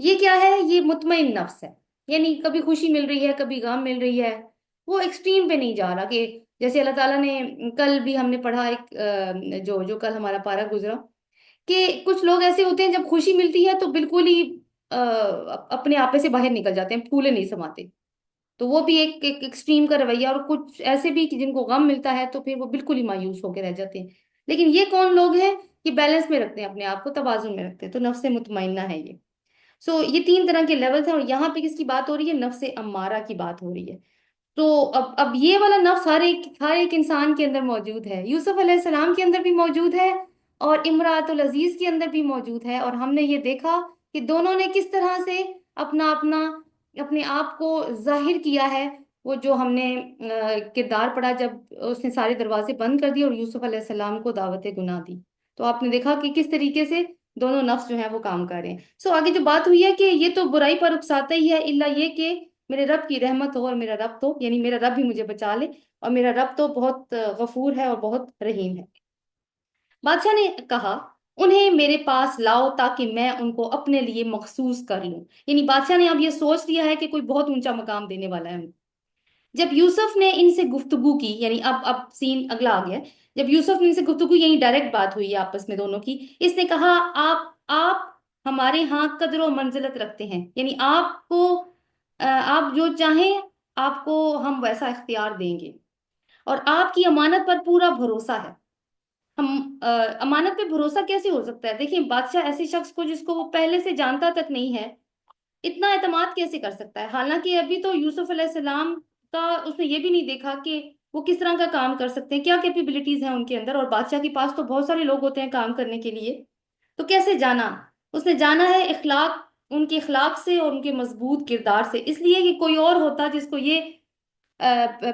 یہ کیا ہے؟ یہ مطمئن نفس ہے، یعنی کبھی خوشی مل رہی ہے کبھی غم مل رہی ہے، وہ ایکسٹریم پہ نہیں جا رہا کہ جیسے اللہ تعالیٰ نے کل بھی ہم نے پڑھا ایک جو جو کل ہمارا پارہ گزرا کہ کچھ لوگ ایسے ہوتے ہیں جب خوشی ملتی ہے تو بالکل ہی اپنے آپے سے باہر نکل جاتے ہیں، پھولے نہیں سماتے، تو وہ بھی ایک ایکسٹریم کا رویہ، اور کچھ ایسے بھی کہ جن کو غم ملتا ہے تو پھر وہ بالکل ہی مایوس ہو کے رہ جاتے ہیں۔ لیکن یہ کون لوگ ہیں؟ یہ بیلنس میں رکھتے ہیں، اپنے آپ کو توازن میں رکھتے ہیں، تو نفس مطمئنہ ہے یہ۔ یہ تین طرح کے لیولز ہیں، اور یہاں پہ کس کی بات ہو رہی ہے؟ نفس امارہ کی بات ہو رہی ہے۔ تو اب یہ والا نفس ہر ایک انسان کے اندر موجود ہے، یوسف علیہ السلام کے اندر بھی موجود ہے اور امراۃ العزیز کے اندر بھی موجود ہے، اور ہم نے یہ دیکھا کہ دونوں نے کس طرح سے اپنا اپنا اپنے آپ کو ظاہر کیا ہے۔ وہ جو ہم نے کردار پڑھا جب اس نے سارے دروازے بند کر دیے اور یوسف علیہ السلام کو دعوت گناہ دی، تو آپ نے دیکھا کہ کس طریقے سے دونوں نفس جو ہیں وہ کام کر رہے ہیں۔ آگے جو بات ہوئی ہے کہ یہ تو برائی پر اکساتا ہی ہے، الا یہ کہ میرے رب کی رحمت ہو، اور میرا رب تو یعنی میرا رب بھی مجھے بچا لے، اور میرا رب تو بہت غفور ہے اور بہت رحیم ہے۔ بادشاہ نے کہا انہیں میرے پاس لاؤ تاکہ میں ان کو اپنے لیے مخصوص کر لوں، یعنی بادشاہ نے اب یہ سوچ لیا ہے کہ کوئی بہت اونچا مقام دینے والا ہے ان کو۔ جب یوسف نے ان سے گفتگو کی، یعنی اب سین اگلا آ گیا، جب یوسف نے ان سے گفتگو، یعنی ڈائریکٹ بات ہوئی ہے آپس میں دونوں کی، اس نے کہا آپ ہمارے ہاں قدر و منزلت رکھتے ہیں، یعنی آپ کو آپ جو چاہیں آپ کو ہم ویسا اختیار دیں گے، اور آپ کی امانت پر پورا بھروسہ ہے۔ ہم امانت پہ بھروسہ کیسے ہو سکتا ہے؟ دیکھیں بادشاہ ایسے شخص کو جس کو وہ پہلے سے جانتا تک نہیں ہے اتنا اعتماد کیسے کر سکتا ہے؟ حالانکہ ابھی تو یوسف علیہ السلام کا اس نے یہ بھی نہیں دیکھا کہ وہ کس طرح کا کام کر سکتے ہیں، کیا کیپیبلٹیز ہیں ان کے اندر، اور بادشاہ کے پاس تو بہت سارے لوگ ہوتے ہیں کام کرنے کے لیے، تو کیسے جانا؟ اس نے جانا ہے اخلاق، ان کے اخلاق سے اور ان کے مضبوط کردار سے، اس لیے کہ کوئی اور ہوتا جس کو یہ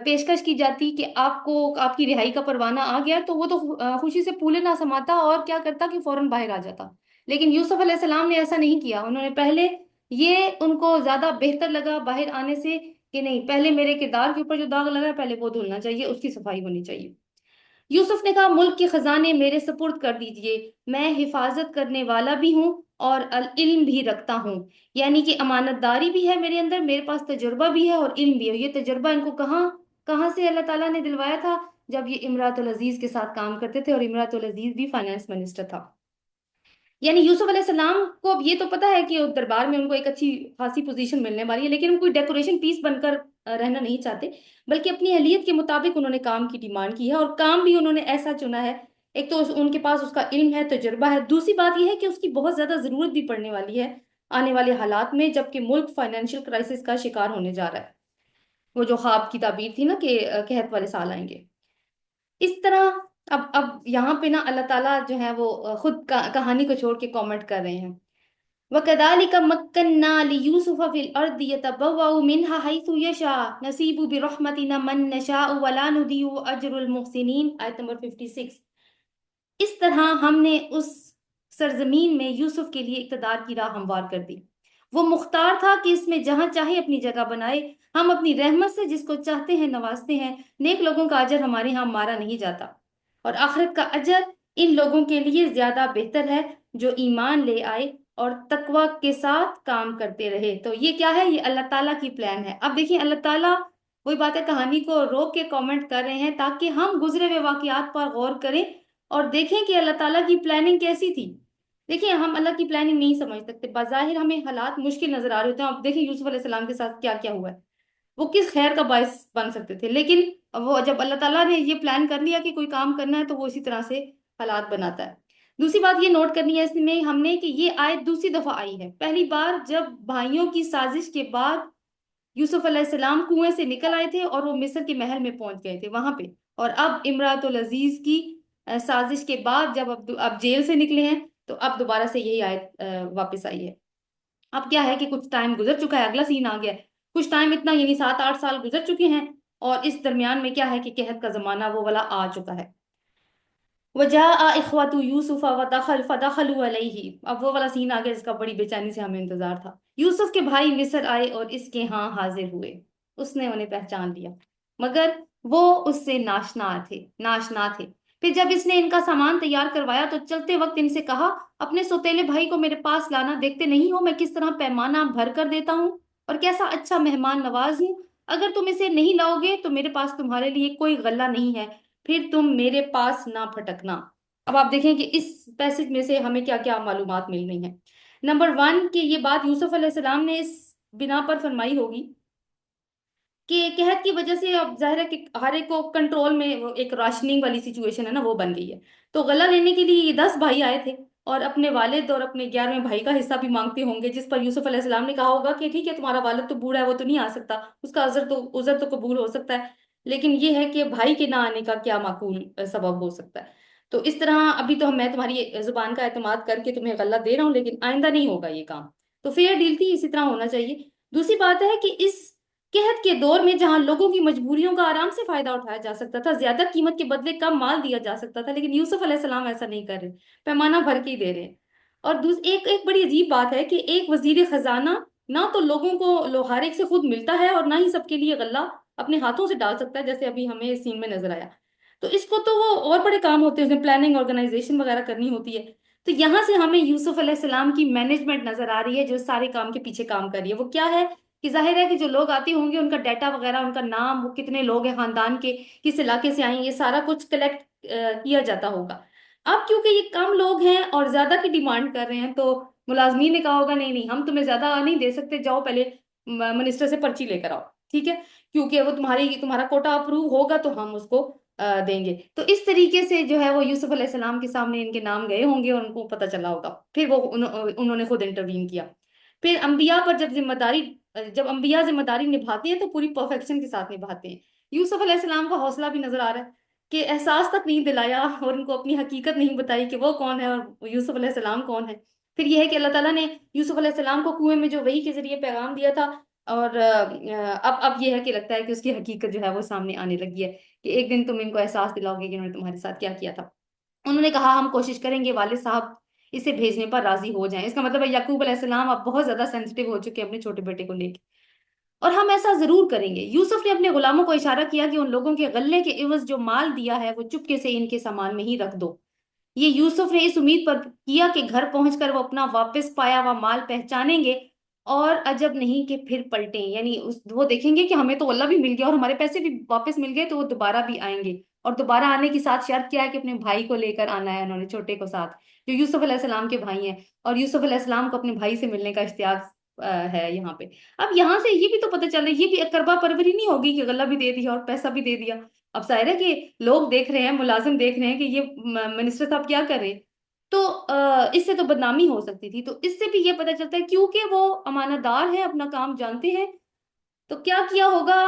پیشکش کی جاتی کہ آپ کو آپ کی رہائی کا پروانہ آ گیا، تو وہ تو خوشی سے پھولے نہ سماتا اور کیا کرتا کہ فوراً باہر آ جاتا۔ لیکن یوسف علیہ السلام نے ایسا نہیں کیا، انہوں نے پہلے یہ ان کو زیادہ بہتر لگا باہر آنے سے کہ نہیں، پہلے میرے کردار کے اوپر جو داغ لگا ہے پہلے وہ دھلنا چاہیے، اس کی صفائی ہونی چاہیے۔ یوسف نے کہا ملک کے خزانے میرے سپرد کر دیجئے، میں حفاظت کرنے والا بھی ہوں اور علم بھی رکھتا ہوں، یعنی کہ امانت داری بھی ہے میرے اندر، میرے پاس تجربہ بھی ہے اور علم بھی ہے۔ یہ تجربہ ان کو کہاں کہاں سے اللہ تعالیٰ نے دلوایا تھا؟ جب یہ امراۃ العزیز کے ساتھ کام کرتے تھے، اور امراۃ العزیز بھی فائنانس منسٹر تھا۔ یعنی یوسف علیہ السلام کو اب یہ تو پتا ہے کہ دربار میں ان کو ایک اچھی خاصی پوزیشن ملنے والی ہے، لیکن وہ کوئی ڈیکوریشن پیس بن کر رہنا نہیں چاہتے، بلکہ اپنی اہلیت کے مطابق انہوں نے کام کی ڈیمانڈ کی ہے، اور کام بھی انہوں نے ایسا چنا ہے۔ ایک تو ان کے پاس اس کا علم ہے، تجربہ ہے، دوسری بات یہ ہے کہ اس کی بہت زیادہ ضرورت بھی پڑنے والی ہے آنے والے حالات میں، جبکہ ملک فائنینشیل کرائسس کا شکار ہونے جا رہا ہے۔ وہ جو خواب کی تعبیر تھی نا کہ قحط والے سال آئیں گے، اس طرح اب یہاں پہ نا اللہ تعالیٰ جو ہے وہ خود کہانی کو چھوڑ کے کامنٹ کر رہے ہیں۔ وَكَذَلِكَ مَكَّنَّا لِيُوسُفَ فِي الْأَرْضِ يَتَبَوَّأُ مِنْهَا حَيْثُ يَشَاءُ نَصِيبُ بِرَحْمَتِنَا مَن نَّشَاءُ وَلَا نُضِيعُ أَجْرَ الْمُحْسِنِينَ، آیت نمبر 56۔ اس طرح ہم نے اس سرزمین میں یوسف کے لیے اقتدار کی راہ ہموار کر دی، وہ مختار تھا کہ اس میں جہاں چاہے اپنی جگہ بنائے، ہم اپنی رحمت سے جس کو چاہتے ہیں نوازتے ہیں، نیک لوگوں کا اجر ہمارے ہاں مارا نہیں جاتا، اور آخرت کا اجر ان لوگوں کے لیے زیادہ بہتر ہے جو ایمان لے آئے اور تقوی کے ساتھ کام کرتے رہے۔ تو یہ کیا ہے؟ یہ اللہ تعالیٰ کی پلان ہے۔ اب دیکھیں اللہ تعالیٰ وہی بات ہے، کہانی کو روک کے کامنٹ کر رہے ہیں تاکہ ہم گزرے ہوئے واقعات پر غور کریں اور دیکھیں کہ اللہ تعالیٰ کی پلاننگ کیسی تھی۔ دیکھیں ہم اللہ کی پلاننگ نہیں سمجھ سکتے، بظاہر ہمیں حالات مشکل نظر آ رہے ہوتے ہیں۔ اب دیکھیں یوسف علیہ السلام کے ساتھ کیا کیا ہوا ہے، وہ کس خیر کا باعث بن سکتے تھے، لیکن وہ جب اللہ تعالیٰ نے یہ پلان کر لیا کہ کوئی کام کرنا ہے تو وہ اسی طرح سے حالات بناتا ہے۔ دوسری بات یہ نوٹ کرنی ہے اس میں ہم نے کہ یہ آیت دوسری دفعہ آئی ہے۔ پہلی بار جب بھائیوں کی سازش کے بعد یوسف علیہ السلام کنویں سے نکل آئے تھے اور وہ مصر کے محل میں پہنچ گئے تھے وہاں پہ، اور اب امراۃ العزیز کی سازش کے بعد جب اب جیل سے نکلے ہیں تو اب دوبارہ سے یہی آیت واپس آئی ہے۔ اب کیا ہے کہ کچھ ٹائم گزر چکا ہے، اگلا سین آ گیا ہے، کچھ ٹائم اتنا یعنی 7-8 سال گزر چکے ہیں، اور اس درمیان میں کیا ہے کہ قحط کا زمانہ وہ والا آ چکا ہے۔ وَجَاءَ إِخْوَةُ يُوسُفَ فَدَخَلُوا عَلَيْهِ، اب وہ والا سین آ گیا جس کا بڑی بے چینی سے ہمیں انتظار تھا۔ یوسف کے بھائی مصر آئے اور اس کے ہاں حاضر ہوئے، اس نے انہیں پہچان لیا مگر وہ اس سے ناشنا تھے۔ پھر جب اس نے ان کا سامان تیار کروایا تو چلتے وقت ان سے کہا اپنے سوتیلے بھائی کو میرے پاس لانا، دیکھتے نہیں ہو میں کس طرح پیمانہ بھر کر دیتا ہوں اور کیسا اچھا مہمان نواز ہوں؟ اگر تم اسے نہیں لاؤ گے تو میرے پاس تمہارے لیے کوئی غلہ نہیں ہے، پھر تم میرے پاس نہ پھٹکنا۔ اب آپ دیکھیں کہ اس پیسج میں سے ہمیں کیا کیا معلومات مل رہی ہیں۔ نمبر ون، کہ یہ بات یوسف علیہ السلام نے اس بنا پر فرمائی ہوگی کہ قحط کی وجہ سے اب ظاہر ہے کہ ہر ایک کو کنٹرول میں ایک راشننگ والی سچویشن ہے نا، وہ بن گئی ہے۔ تو غلہ لینے کے لیے یہ 10 بھائی آئے تھے اور اپنے والد اور اپنے 11ویں بھائی کا حصہ بھی مانگتے ہوں گے، جس پر یوسف علیہ السلام نے کہا ہوگا کہ ٹھیک ہے تمہارا والد تو بوڑھا ہے، وہ تو نہیں آ سکتا، اس کا عذر تو قبول ہو سکتا ہے، لیکن یہ ہے کہ بھائی کے نہ آنے کا کیا معقول سبب ہو سکتا ہے۔ تو اس طرح ابھی تو میں تمہاری زبان کا اعتماد کر کے تمہیں غلہ دے رہا ہوں، لیکن آئندہ نہیں ہوگا یہ کام۔ تو فیئر ڈیل تھی، اسی طرح ہونا چاہیے۔ دوسری بات ہے کہ اس قحط کے دور میں جہاں لوگوں کی مجبوریوں کا آرام سے فائدہ اٹھایا جا سکتا تھا، زیادہ قیمت کے بدلے کم مال دیا جا سکتا تھا، لیکن یوسف علیہ السلام ایسا نہیں کر رہے، پیمانہ بھر کے ہی دے رہے ہیں۔ اور ایک ایک بڑی عجیب بات ہے کہ ایک وزیر خزانہ نہ تو لوگوں کو ہر ایک سے خود ملتا ہے اور نہ ہی سب کے لیے غلہ اپنے ہاتھوں سے ڈال سکتا ہے، جیسے ابھی ہمیں اس سین میں نظر آیا۔ تو اس کو تو وہ اور بڑے کام ہوتے ہیں، اس میں پلاننگ آرگنائزیشن وغیرہ کرنی ہوتی ہے۔ تو یہاں سے ہمیں یوسف علیہ السلام کی مینجمنٹ نظر آ رہی ہے، جو سارے کام کے پیچھے کام کر رہی ہے۔ وہ کیا ہے کہ ظاہر ہے کہ جو لوگ آتے ہوں گے ان کا ڈیٹا وغیرہ، ان کا نام، وہ کتنے لوگ ہیں خاندان کے، کس علاقے سے آئیں، یہ سارا کچھ کلیکٹ کیا جاتا ہوگا۔ اب کیونکہ یہ کم لوگ ہیں اور زیادہ کی ڈیمانڈ کر رہے ہیں، تو ملازمین نے کہا ہوگا نہیں نہیں ہم تمہیں زیادہ نہیں دے سکتے، جاؤ پہلے منسٹر سے پرچی لے کر آؤ، ٹھیک ہے، کیونکہ وہ تمہارا کوٹا اپروو ہوگا تو ہم اس کو دیں گے۔ تو اس طریقے سے جو ہے وہ یوسف علیہ السلام کے سامنے ان کے نام گئے ہوں گے اور ان کو پتہ چلا ہوگا، پھر وہ انہوں نے خود انٹروین کیا۔ پھر انبیاء پر جب انبیاء ذمہ داری نبھاتے ہیں تو پوری پرفیکشن کے ساتھ نبھاتے ہیں۔ یوسف علیہ السلام کا حوصلہ بھی نظر آ رہا ہے کہ احساس تک نہیں دلایا اور ان کو اپنی حقیقت نہیں بتائی کہ وہ کون ہے اور یوسف علیہ السلام کون ہے۔ پھر یہ ہے کہ اللہ تعالیٰ نے یوسف علیہ السلام کو کنویں میں جو وحی کے ذریعے پیغام دیا تھا، اور اب یہ ہے کہ لگتا ہے کہ اس کی حقیقت جو ہے وہ سامنے آنے لگی ہے کہ ایک دن تم ان کو احساس دلاؤ گے کہ انہوں نے تمہارے ساتھ کیا کیا تھا۔ انہوں نے کہا ہم کوشش کریں گے والد صاحب اسے بھیجنے پر راضی ہو جائیں۔ اس کا مطلب ہے یعقوب علیہ السلام اب بہت زیادہ سینسٹیو ہو چکے ہیں اپنے چھوٹے بیٹے کو لے کے، اور ہم ایسا ضرور کریں گے۔ یوسف نے اپنے غلاموں کو اشارہ کیا کہ ان لوگوں کے غلے کے عوض جو مال دیا ہے وہ چپکے سے ان کے سامان میں ہی رکھ دو۔ یہ یوسف نے اس امید پر کیا کہ گھر پہنچ کر وہ اپنا واپس پایا ہوا مال پہچانیں گے، اور عجب نہیں کہ پھر پلٹیں، یعنی وہ دیکھیں گے کہ ہمیں تو اللہ بھی مل گیا اور ہمارے پیسے بھی واپس مل گئے، تو وہ دوبارہ بھی آئیں گے۔ اور دوبارہ آنے کی ساتھ شرط کیا ہے کہ اپنے بھائی کو لے کر آنا ہے، انہوں نے چھوٹے کو ساتھ، جو یوسف علیہ السلام کے بھائی ہیں، اور یوسف علیہ السلام کو اپنے بھائی سے ملنے کا اشتیاق ہے یہاں پہ۔ اب یہاں سے یہ بھی تو پتہ چل رہا ہے یہ بھی اقربا پروری نہیں ہوگی کہ غلہ بھی دے دیا اور پیسہ بھی دے دیا۔ اب ظاہر ہے کہ لوگ دیکھ رہے ہیں، ملازم دیکھ رہے ہیں کہ یہ منسٹر صاحب کیا کر رہے ہیں، تو اس سے تو بدنامی ہو سکتی تھی۔ تو اس سے بھی یہ پتہ چلتا ہے کیونکہ وہ امانت دار ہیں، اپنا کام جانتے ہیں، تو کیا کیا ہوگا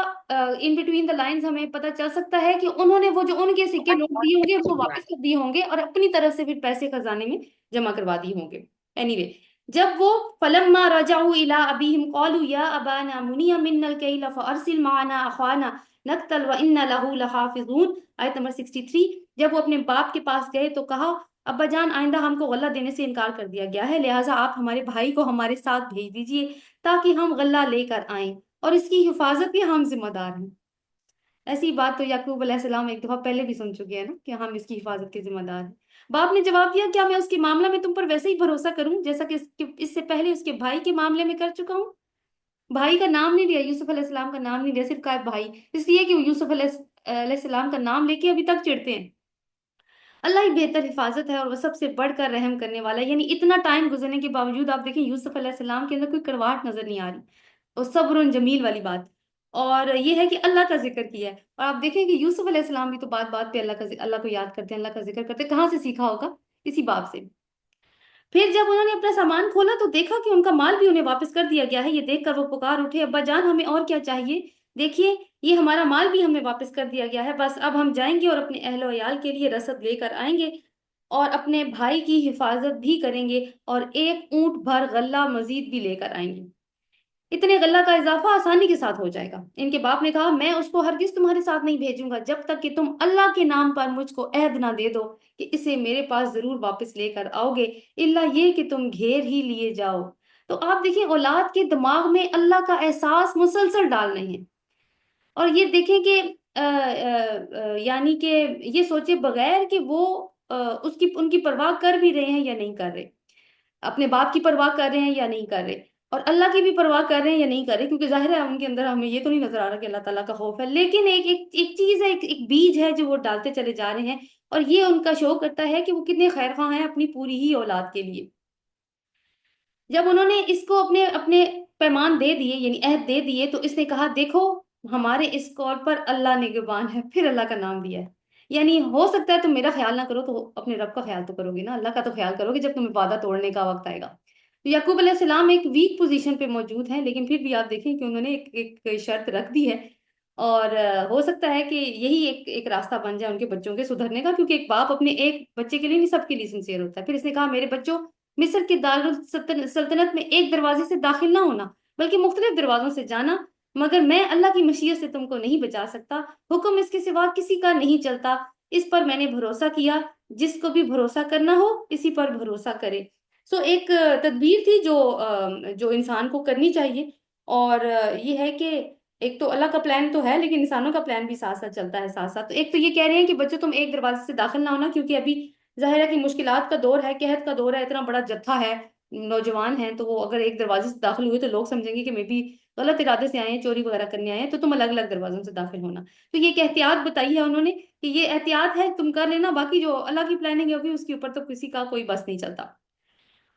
ان بٹوین دا لائنز ہمیں پتہ چل سکتا ہے کہ انہوں نے وہ جو ان کے سکے نوٹ دیے ہوں گے ان کو واپس کر دیے ہوں گے اور اپنی طرف سے پھر پیسے خزانے میں جمع کروا دیے ہوں گے۔ اینی وے، جب وہ فلما رجعوا الى ابيهم قالوا يا ابانا منع منا الكيل فارسل معنا اخانا نقتل وانا له لحافظون، آیت نمبر 63۔ جب وہ اپنے باپ کے پاس گئے تو کہا ابا جان آئندہ ہم کو غلہ دینے سے انکار کر دیا گیا ہے، لہٰذا آپ ہمارے بھائی کو ہمارے ساتھ بھیج دیجئے تاکہ ہم غلہ لے کر آئیں اور اس کی حفاظت کے ہم ذمہ دار ہیں۔ ایسی بات تو یعقوب علیہ السلام ایک دفعہ پہلے بھی سن چکے ہیں نا کہ ہم اس کی حفاظت کے ذمہ دار ہیں۔ باپ نے جواب دیا کیا میں اس کے معاملہ میں تم پر ویسے ہی بھروسہ کروں جیسا کہ اس سے پہلے اس کے بھائی کے معاملے میں کر چکا ہوں؟ بھائی کا نام نہیں لیا، یوسف علیہ السلام کا نام نہیں لیا، صرف کہا بھائی، اس لیے کہ وہ یوسف علیہ السلام کا نام لے کے ابھی تک چڑھتے ہیں۔ اللہ ہی بہتر حفاظت ہے اور وہ سب سے بڑھ کر رحم کرنے والا ہے۔ یعنی اتنا ٹائم گزرنے کے باوجود آپ دیکھیں یوسف علیہ السلام کے اندر کوئی کڑواہٹ نظر نہیں آ رہی، اور صبر جمیل والی بات، اور یہ ہے کہ اللہ کا ذکر کیا ہے۔ اور آپ دیکھیں کہ یوسف علیہ السلام بھی تو بات بات پہ اللہ کو یاد کرتے ہیں، اللہ کا ذکر کرتے ہیں، کہاں سے سیکھا ہوگا؟ اسی باب سے۔ پھر جب انہوں نے اپنا سامان کھولا تو دیکھا کہ ان کا مال بھی انہیں واپس کر دیا گیا ہے۔ یہ دیکھ کر وہ پکار اٹھے ابا جان ہمیں اور کیا چاہیے، دیکھیے یہ ہمارا مال بھی ہمیں واپس کر دیا گیا ہے، بس اب ہم جائیں گے اور اپنے اہل و عیال کے لیے رسد لے کر آئیں گے اور اپنے بھائی کی حفاظت بھی کریں گے اور ایک اونٹ بھر غلہ مزید بھی لے کر آئیں گے، اتنے غلہ کا اضافہ آسانی کے ساتھ ہو جائے گا۔ ان کے باپ نے کہا میں اس کو ہرگز تمہارے ساتھ نہیں بھیجوں گا جب تک کہ تم اللہ کے نام پر مجھ کو عہد نہ دے دو کہ اسے میرے پاس ضرور واپس لے کر آؤ گے، الا یہ کہ تم گھیر ہی لیے جاؤ۔ تو آپ دیکھیں اولاد کے دماغ میں اللہ کا احساس مسلسل ڈالنے ہیں، اور یہ دیکھیں کہ یعنی کہ یہ سوچے بغیر کہ وہ ان کی پرواہ کر بھی رہے ہیں یا نہیں کر رہے۔ اپنے باپ کی پرواہ کر رہے ہیں یا نہیں کر رہے، اور اللہ کی بھی پرواہ کر رہے ہیں یا نہیں کر رہے، کیونکہ ظاہر ہے ان کے اندر ہمیں یہ تو نہیں نظر آ رہا کہ اللہ تعالیٰ کا خوف ہے، لیکن ایک چیز ہے، ایک بیج ہے جو وہ ڈالتے چلے جا رہے ہیں، اور یہ ان کا شو کرتا ہے کہ وہ کتنے خیر خواہ ہیں اپنی پوری ہی اولاد کے لیے۔ جب انہوں نے اس کو اپنے اپنے پیمان دے دیے، یعنی عہد دے دیے، تو اس نے کہا دیکھو ہمارے اس قول پر اللہ نگہبان ہے، پھر اللہ کا نام دیا ہے۔ یعنی ہو سکتا ہے تم میرا خیال نہ کرو تو اپنے رب کا خیال تو کرو گے نا، اللہ کا تو خیال کرو گے جب تمہیں وعدہ توڑنے کا وقت آئے گا۔ تو یعقوب علیہ السلام ایک ویک پوزیشن پہ موجود ہیں، لیکن پھر بھی آپ دیکھیں کہ انہوں نے ایک شرط رکھ دی ہے، اور ہو سکتا ہے کہ یہی ایک راستہ بن جائے ان کے بچوں کے سدھرنے کا، کیونکہ ایک باپ اپنے ایک بچے کے لیے نہیں، سب کے لیے سنسیئر ہوتا ہے۔ پھر اس نے کہا میرے بچوں، مصر کے دارالسلطنت میں ایک دروازے سے داخل نہ ہونا، بلکہ مختلف دروازوں سے جانا، مگر میں اللہ کی مشیت سے تم کو نہیں بچا سکتا، حکم اس کے سوا کسی کا نہیں چلتا، اس پر میں نے بھروسہ کیا، جس کو بھی بھروسہ کرنا ہو اسی پر بھروسہ کرے۔ ایک تدبیر تھی جو انسان کو کرنی چاہیے، اور یہ ہے کہ ایک تو اللہ کا پلان تو ہے، لیکن انسانوں کا پلان بھی ساتھ ساتھ چلتا ہے ساتھ ساتھ۔ تو ایک تو یہ کہہ رہے ہیں کہ بچوں تم ایک دروازے سے داخل نہ ہونا، کیونکہ ابھی ظاہر ہے کہ مشکلات کا دور ہے، قحط کا دور ہے، اتنا بڑا جتھا ہے، نوجوان ہیں، تو وہ اگر ایک دروازے سے داخل ہوئے تو لوگ سمجھیں گے کہ میں بھی غلط ارادے سے آئے ہیں، چوری وغیرہ کرنے آئے ہیں، تو تم الگ الگ دروازوں سے داخل ہونا۔ تو یہ ایک احتیاط بتائی ہے انہوں نے کہ یہ احتیاط ہے، تم کر لینا، باقی جو اللہ کی پلاننگ ہوگی اس کے اوپر تو کسی کا کوئی بس نہیں چلتا۔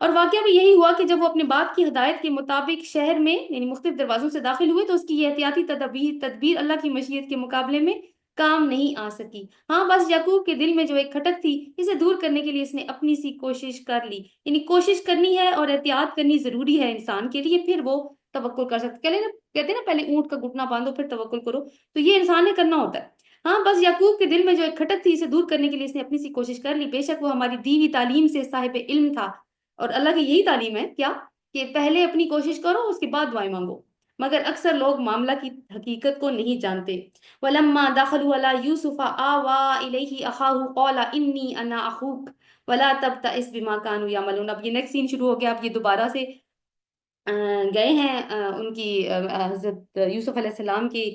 اور واقعہ بھی یہی ہوا کہ جب وہ اپنے باپ کی ہدایت کے مطابق شہر میں یعنی مختلف دروازوں سے داخل ہوئے، تو اس کی یہ احتیاطی تدبیر اللہ کی مشیت کے مقابلے میں کام نہیں آ سکی۔ ہاں بس یعقوب کے دل میں جو ایک کھٹک تھی، اسے دور کرنے کے لیے اس نے اپنی سی کوشش کر لی، یعنی کوشش کرنی ہے اور احتیاط کرنی ضروری ہے انسان کے لیے، پھر وہ توکل کر سکتے، کہتے ہیں نا پہلے اونٹ کا گھٹنا باندھو پھر توکل کرو، تو یہ انسان نے کرنا ہوتا ہے۔ ہاں بس یعقوب کے دل میں جو ایک کھٹک تھی، اسے دور کرنے کے لیے اس نے اپنی سی کوشش کر لی، بے شک وہ ہماری دی ہوئی تعلیم سے صاحب علم تھا، اور اللہ کی یہی تعلیم ہے کیا کہ پہلے اپنی کوشش کرو، اس کے بعد دعائیں مانگو، مگر اکثر لوگ معاملہ کی حقیقت کو نہیں جانتے۔ وَلَمَّا دَخَلُوا عَلَىٰ يُوسُفَ آوَىٰ إِلَيْهِ أَخَاهُ قَالَ إِنِّي أَنَا أَخُوكَ وَلَا تَبْتَئِسْ بِمَا كَانُوا يَعْمَلُونَ۔ اب یہ نیکسٹ سین شروع ہو گیا، اب یہ دوبارہ سے گئے ہیں ان کی حضرت یوسف علیہ السلام کی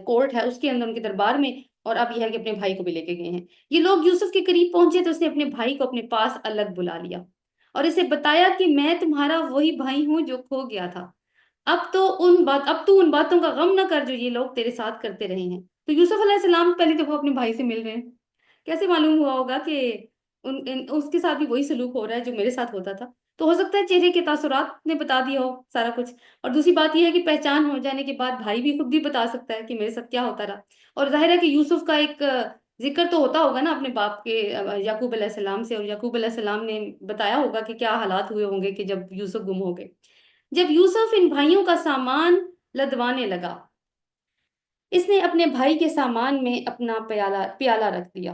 کورٹ ہے اس کے اندر، ان کے دربار میں، اور اب یہ ہے کہ اپنے بھائی کو بھی لے کے گئے ہیں۔ یہ لوگ یوسف کے قریب پہنچے تو اس نے اپنے بھائی کو اپنے پاس الگ بلا لیا اور اسے بتایا کہ میں تمہارا وہی بھائی ہوں جو کھو گیا تھا، اب تو ان باتوں کا غم نہ کر جو یہ لوگ تیرے ساتھ کرتے رہے ہیں۔ تو یوسف علیہ السلام پہلے تو وہ اپنے بھائی سے مل رہے ہیں، کیسے معلوم ہوا ہوگا کہ اس کے ساتھ بھی وہی سلوک ہو رہا ہے جو میرے ساتھ ہوتا تھا؟ تو ہو سکتا ہے چہرے کے تاثرات نے بتا دیا ہو سارا کچھ، اور دوسری بات یہ ہے کہ پہچان ہو جانے کے بعد بھائی بھی خود بھی بتا سکتا ہے کہ میرے ساتھ کیا ہوتا رہا، اور ظاہر ہے کہ یوسف کا ایک ذکر تو ہوتا ہوگا نا اپنے باپ کے یعقوب علیہ السلام سے، اور یعقوب علیہ السلام نے بتایا ہوگا کہ کیا حالات ہوئے ہوں گے کہ جب یوسف گم ہو گئے۔ جب یوسف ان بھائیوں کا سامان لدوانے لگا، اس نے اپنے بھائی کے سامان میں اپنا پیالہ رکھ دیا۔